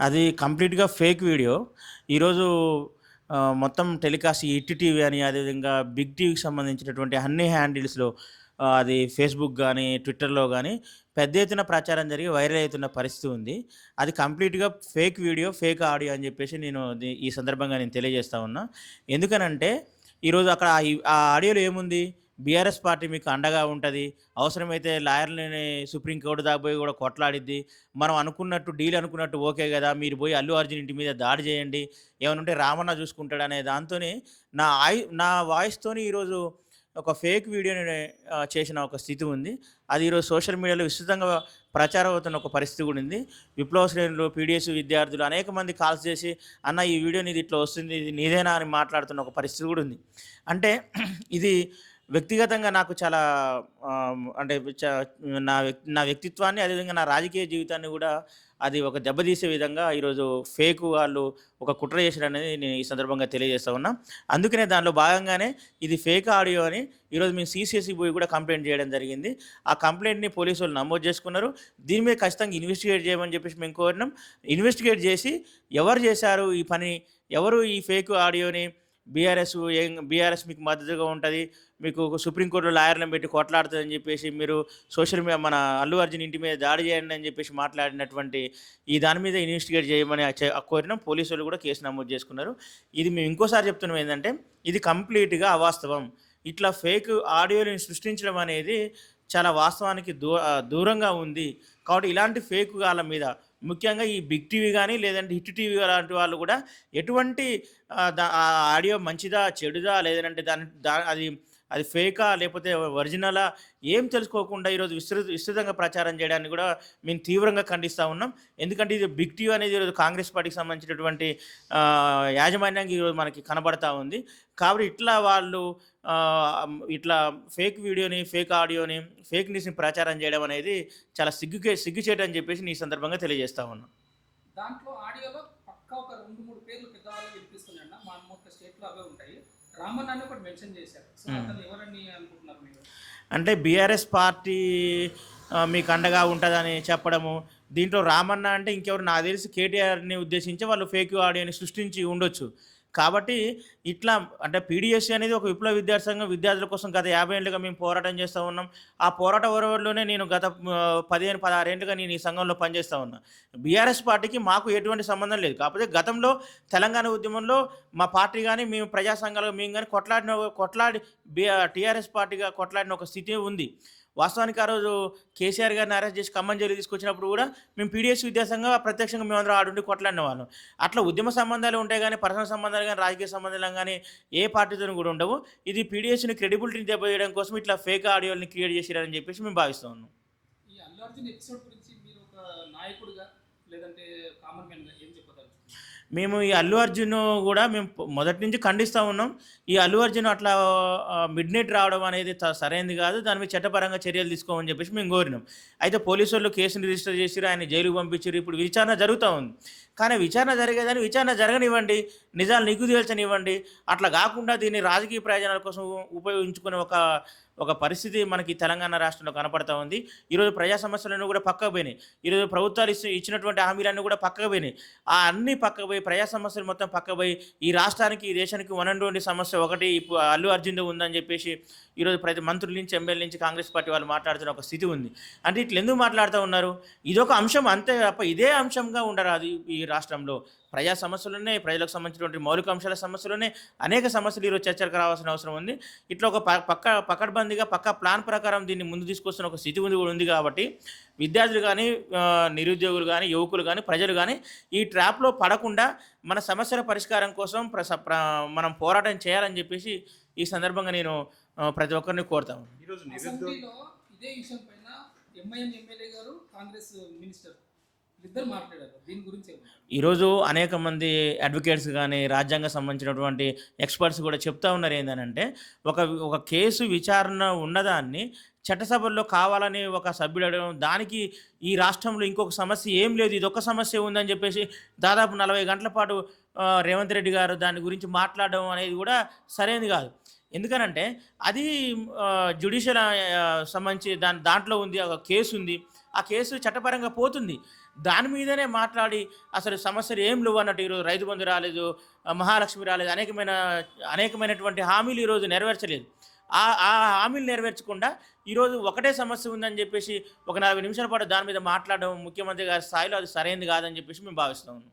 అది కంప్లీట్‌గా fake video. ఈరోజు మొత్తం టెలికాస్ట్ ఈటీ టీవీ అని, అదేవిధంగా బిగ్ టీవీకి సంబంధించినటువంటి అన్ని హ్యాండిల్స్‌లో అది ఫేస్‌బుక్ గానీ, ట్విట్టర్‌లో గానీ పెద్ద ఎత్తున ప్రచారం జరిగి వైరల్ అయితున్న పరిస్థితి ఉంది. అది కంప్లీట్‌గా ఫేక్ వీడియో, ఫేక్ ఆడియో అని జెప్పేసి ఈ సందర్భంగా నేను తెలియజేస్తా ఉన్నా. ఎందుకనంటే ఈరోజు అక్కడ ఆ ఆడియోలో ఏముంది? బీఆర్ఎస్ పార్టీ మీకు అండగా ఉంటది. అవసరమైతే లాయర్‌లని సుప్రీం కోర్ట్ దాకా పోయి గూడా కొట్లాడిద్ది. మనం అనుకున్నట్టు డీల్ అనుకున్నట్టు ఓకే గదా! మీరు పోయి అల్లు అర్జున్ ఇంటి మీద దాడి జేయండి. ఏమన్నుంటే రామన్న జూసుకుంటాడనే దాంతోని నా వాయిస్‌తోని ఈరోజు ఒక ఫేక్ వీడియోని చేసిన ఒక స్థితి ఉంది. అది ఈరోజు సోషల్ మీడియాలో విస్తృతంగా ప్రచారం అవుతున్న ఒక పరిస్థితి గూడా ఉంది. విప్లవ శ్రేణులు, పీడీఎస్ విద్యార్థులు అనేక మంది కాల్స్ చేసి, "అన్న ఈ వీడియో నీది ఇట్లా వస్తుంది. ఇది నీదేనా?" అని మాట్లాడుతున్న ఒక పరిస్థితి గూడా ఉంది. అంటే ఇది వ్యక్తిగతంగా నాకు చాలా అంటే నా వ్యక్తిత్వాన్ని, అదేవిధంగా నా రాజకీయ జీవితాన్ని గూడా అది ఒక దెబ్బతీసే విధంగా ఈరోజు ఫేక్ వాళ్ళు ఒక కుట్ర చేశారనేది నేను ఈ సందర్భంగా తెలియజేస్తా ఉన్నా. అందుకనే దానిలో భాగంగానే ఇది ఫేక్ ఆడియో అని ఈరోజు మేము సీసీఎస్‌కి పోయి కూడా కంప్లెయింట్ చేయడం జరిగింది. ఆ కంప్లెయింట్‌ని పోలీసోళ్ళు నమోదు చేసుకున్నారు. దీని మీద ఖచ్చితంగా ఇన్వెస్టిగేట్ చేయమని చెప్పేసి మేము కోరినాం. ఇన్వెస్టిగేట్ చేసి ఎవరు చేశారు ఈ పని? ఎవరు ఈ ఫేక్ ఆడియోని బీఆర్ఎస్ మీకు మద్దతుగా ఉంటది. మీకు సుప్రీంకోర్టులో లాయర్‌లను పెట్టి కొట్లాడుతదని చెప్పేసి మీరు మన అల్లు అర్జున్ ఇంటి మీద దాడి చేయండి అని చెప్పేసి మాట్లాడినటువంటి ఈ దాని మీద ఇన్వెస్టిగేట్ చేయమని కోరినాం. పోలీసోళ్ళు కూడా కేసు నమోదు చేసుకున్నారు. ఇది మేము ఇంకోసారి చెప్తున్నది ఏందంటే, ఇది కంప్లీట్‌గా అవాస్తవం. ఇట్లా ఫేక్ ఆడియోని సృష్టించడం అనేది చాలా వాస్తవానికి దూరంగా ఉంది. కాబట్టి ఇలాంటి ఫేక్ గాళ్ళ మీద ముఖ్యంగా ఈ బిగ్ టీవీ గానీ, లేదంటే హిట్ టీవీ లాంటి వాళ్ళు గూడా ఎటువంటి ఆ ఆడియో మంచిదా? చెడుదా? లేదనంటే అది ఫేకా? లేపోతే ఒరిజినలా? ఏం తెలుసుకోకుండా ఈరోజు విస్తృతంగా ప్రచారం చేయడాన్ని గూడా మేము తీవ్రంగా ఖండిస్తా ఉన్నాం. ఎందుకంటే ఇది బిగ్ టీవీ అనేది ఈరోజు కాంగ్రెస్ పార్టీకి సంబంధించినటువంటి యాజమాన్యంగా ఈరోజు మనకి కనబడతా ఉంది. కాబట్టి ఇట్లా ఫేక్ వీడియోని, ఫేక్ ఆడియోని, ఫేక్ న్యూస్‌ని ప్రచారం చేయడం అనేది చాలా సిగ్గుచేటు అని చెప్పేసి ఈ సందర్భంగా తెలియజేస్తా ఉన్నా. దాంట్లో ఆడియోలో పక్కా ఒక 2, 3 పేర్లు పెద్దవాళ్ళు వినిపిస్తున్నాయండి. మా మొత్తం స్టేట్‌లో అవే ఉంటాయి. రామన్ అని ఒకటి మెన్షన్ చేశారు. సో అతను ఎవరని అనుకుంటున్నారు మీరు? అంటే బీఆర్ఎస్ పార్టీ మీకు అండగా ఉంటదని చెప్పడము. దీంట్లో రామన్న అంటే ఇంకెవరు, నాకు తెలిసి కేటీఆర్‌ని ఉద్దేశించి వాళ్ళు ఫేక్ ఆడియోని సృష్టించి ఉండొచ్చు. కాబట్టి ఇట్లా అంటే పీడీఎస్సీ అనేది ఒక విప్లవ విద్యార్థి సంఘం, విద్యార్థుల కోసం గత 50 ఏళ్లుగా మేము పోరాటం చేస్తా ఉన్నాం. ఆ పోరాట ఒరవడిలోనే నేను గత 15, 16 ఏళ్లుగా నేను ఈ సంఘంలో పనిచేస్తా ఉన్నా. బీఆర్ఎస్ పార్టీకి మాకు ఎటువంటి సంబంధం లేదు. కాకపోతే గతంలో తెలంగాణ ఉద్యమంలో మా పార్టీ గాని, మేము ప్రజా సంఘాలుగా మేము గాని కొట్లాడి టీఆర్ఎస్ పార్టీగా కొట్లాడిన ఒక స్థితి ఉంది. వాస్తవానికి ఆ రోజు కేసీఆర్ గారిని అరెస్ట్ చేసి ఖమ్మం జైలుకి తీసుకొచ్చినప్పుడు కూడా మేము పీడీఎస్ విద్యాసంఘం ప్రత్యక్షంగా మేమందరం ఆడుండి కొట్లాడిన వాళ్ళం. అట్లా ఉద్యమ సంబంధాలు ఉంటాయి గానీ, పర్సనల్ సంబంధాలు గానీ, రాజకీయ సంబంధాలు గానీ ఏ పార్టీతోని కూడా ఉండవు. ఇది పీడీఎస్‌ని క్రెడిబిలిటీని దెబ్బతీయడం కోసం ఇట్లా ఫేక్ ఆడియోలని క్రియేట్ చేసిర్రని చెప్పేసి మేము భావిస్తా ఉన్నాం. ఈ అల్లు అర్జున్ ఎపిసోడ్ గురించి మీరు ఒక నాయకుడిగా లేదంటే కామన్ మ్యాన్‌గా ఏం చెప్పదలుచుకున్నారు? మేము ఈ అల్లు అర్జున్ గూడా మేము మొదటి నుంచి ఖండిస్తా ఉన్నాం. ఈ అల్లు అర్జున్ అట్లా మిడ్‌నైట్ రావడం అనేది సరైంది గాదు. దాని మీద చట్టపరంగా చర్యలు తీసుకోమని జెప్పేసి మేము కోరినాం. అయితే పోలీసోళ్ళు కేసుని రిజిస్టర్ చేసిర్రు. ఆయన్ని జైలుకి పంపించిర్రు. ఇప్పుడు విచారణ జరుగుతా ఉంది. కానీ విచారణ జరగనివ్వండి. నిజాలు నిగ్గు తేల్చనివ్వండి. అట్లా గాకుండా దీన్ని రాజకీయ ప్రయోజనాల కోసం ఉపయోగించుకునే ఒక పరిస్థితి మనకి తెలంగాణ రాష్ట్రంలో కనపడతా ఉంది. ఈరోజు ప్రజా సమస్యలన్నీ గూడా పక్కకు పోయినాయి. ఈరోజు ప్రభుత్వాలు ఇచ్చినటువంటి హామీలన్నీ గూడా పక్కకు పోయినాయి. అన్నీ పక్కకు పోయి, ప్రజా సమస్యలు మొత్తం పక్కకు పోయి, ఈ రాష్ట్రానికి, ఈ దేశానికి వన్ అండ్ ఓన్లీ సమస్య ఒకటి ఇప్పుడు అల్లు అర్జున్‌దే ఉందని జెప్పేసి ఈరోజు ప్రతి మంత్రుల నుంచి, ఎమ్మెల్యేల నుంచి కాంగ్రెస్ పార్టీ వాళ్ళు మాట్లాడుతున్న ఒక స్థితి ఉంది. అంటే ఇట్లా ఎందుకు మాట్లాడుతా ఉన్నారు? ఇదొక అంశం అంతే తప్ప ఇదే అంశంగా ఉండరాదు ఈ రాష్ట్రంలో. ప్రజా సమస్యలున్నాయి, ప్రజలకు సంబంధించినటువంటి మౌలిక అంశాల సమస్యలున్నాయి. అనేక సమస్యలు ఈరోజు చర్చకు రావాల్సిన అవసరం ఉంది. ఇట్లా ఒక పకడ్బందీగా ప్లాన్ ప్రకారం దీన్ని ముందు తీసుకొస్తున్న ఒక స్థితి కూడా ఉంది కాబట్టి విద్యార్థులు గానీ, నిరుద్యోగులు గానీ, యువకులు గానీ, ప్రజలు గానీ ఈ ట్రాప్‌లో పడకుండా మన సమస్యల పరిష్కారం కోసం మనం పోరాటం చేయాలని చెప్పేసి ఈ సందర్భంగా నేను ప్రతి ఒక్కరిని కోరుతాను. ఈరోజు అసెంబ్లీలో ఇదే విషయం పైన ఎంఐఎం ఎమ్మెల్యే గారు, కాంగ్రెస్ మినిస్టర్ ఇద్దరు మాట్లాడారు. దీని గురించి ఏమంటారు? ఈరోజు అనేక మంది అడ్వకేట్స్ గానీ, రాజ్యాంగం సంబంధించినటువంటి ఎక్స్‌పర్ట్స్ కూడా చెప్తా ఉన్నారు ఏందనంటే, ఒక కేసు విచారణ ఉన్నదాన్ని చట్టసభల్లో కావాలని ఒక సభ్యుడు అడగడం, దానికి ఈ రాష్ట్రంలో ఇంకొక సమస్య ఏం లేదు, ఇదొక్క సమస్య ఉందని చెప్పేసి దాదాపు 40 గంటల పాటు రేవంత్ రెడ్డి గారు దాని గురించి మాట్లాడడం అనేది కూడా సరైనది కాదు. ఎందుకనంటే అది జ్యుడిషియల్ సంబంధించి దాంట్లో ఉంది. ఒక కేసు ఉంది. ఆ కేసు చట్టపరంగా పోతుంది. దాని మీదనే మాట్లాడి అసలు సమస్యలు ఏం లేవు అన్నట్టు ఈరోజు రైతు బంధు రాలేదు, మహాలక్ష్మి రాలేదు, అనేకమైనటువంటి హామీలు ఈరోజు నెరవేర్చలేదు. ఆ హామీలు నెరవేర్చకుండా ఈరోజు ఒకటే సమస్య ఉందని చెప్పేసి ఒక 40 నిమిషాల పాటు దాని మీద మాట్లాడడం ముఖ్యమంత్రి గారి స్థాయిలో అది సరైనది కాదని చెప్పేసి మేము భావిస్తా ఉన్నాం.